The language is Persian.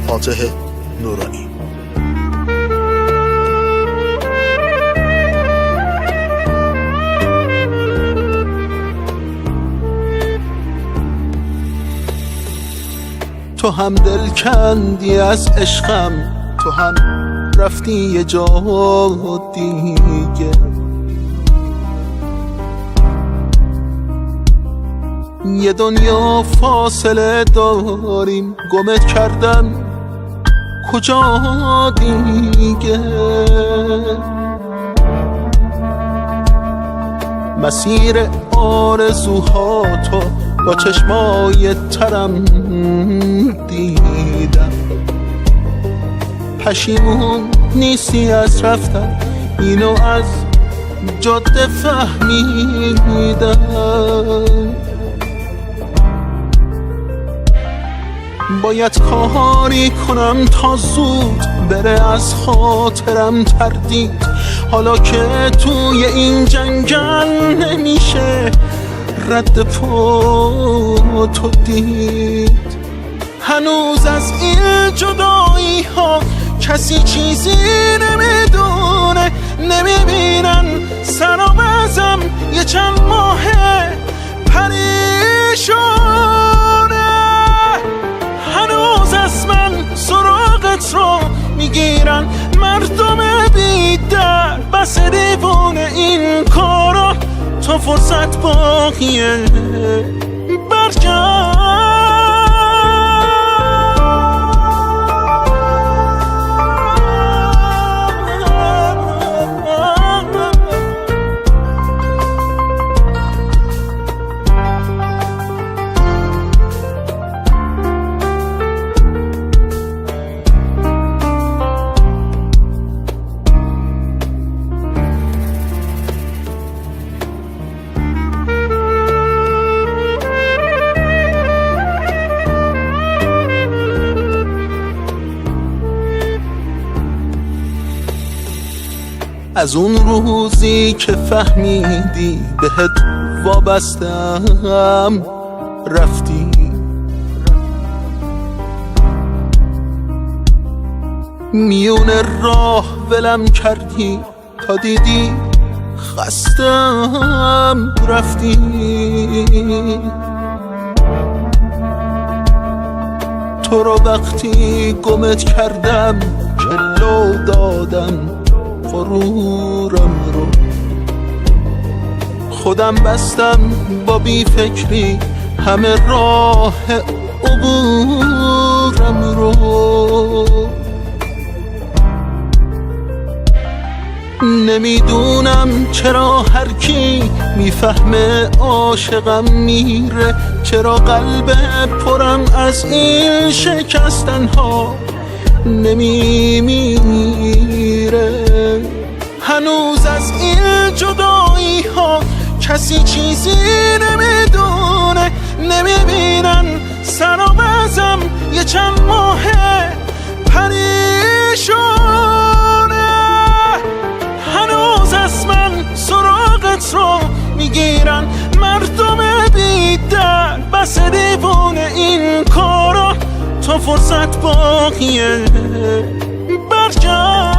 فاتح نورانی. تو هم دل کندی از عشقم، تو هم رفتی یه جا دیگه. یه دنیا فاصله داریم، گمت کردم کجا دیگه. مسیر آرزوهاتو با چشمای ترم دیدم. پشیمون نیستی از رفتن، اینو از جاده فهمیدم. باید کاری کنم تا زود بره از خاطرم تردید. حالا که توی این جنگل نمیشه رد پا تو دید. هنوز از این جدایی ها کسی چیزی نمیدونه، نمیبینن سرآمزم یه چند ماه پریشانه. هنوز از من سراغت رو میگیرن مردم بی‌در. بس دیوونه این کارا، تا فرصت باقیه برگرد. از اون روزی که فهمیدی بهت وابستم رفتی. میون راه ولم کردی تا دیدی خستم رفتی. تو رو وقتی گمت کردم جلو دادم غرورم رو. خودم بستم با بی فکری همه راه عبورم رو. نمیدونم چرا هر کی میفهمه عاشقم میره، چرا قلب پرم از این شکستن ها نمیمیره. هنوز از این جدایی ها کسی چیزی نمیدونه، نمیبینن سرآمزم یه چند ماه پریشانه. هنوز از من سراغت رو میگیرن مردم بی‌در. بس دیوونه این کارا، تا فرصت باقیه برگرد.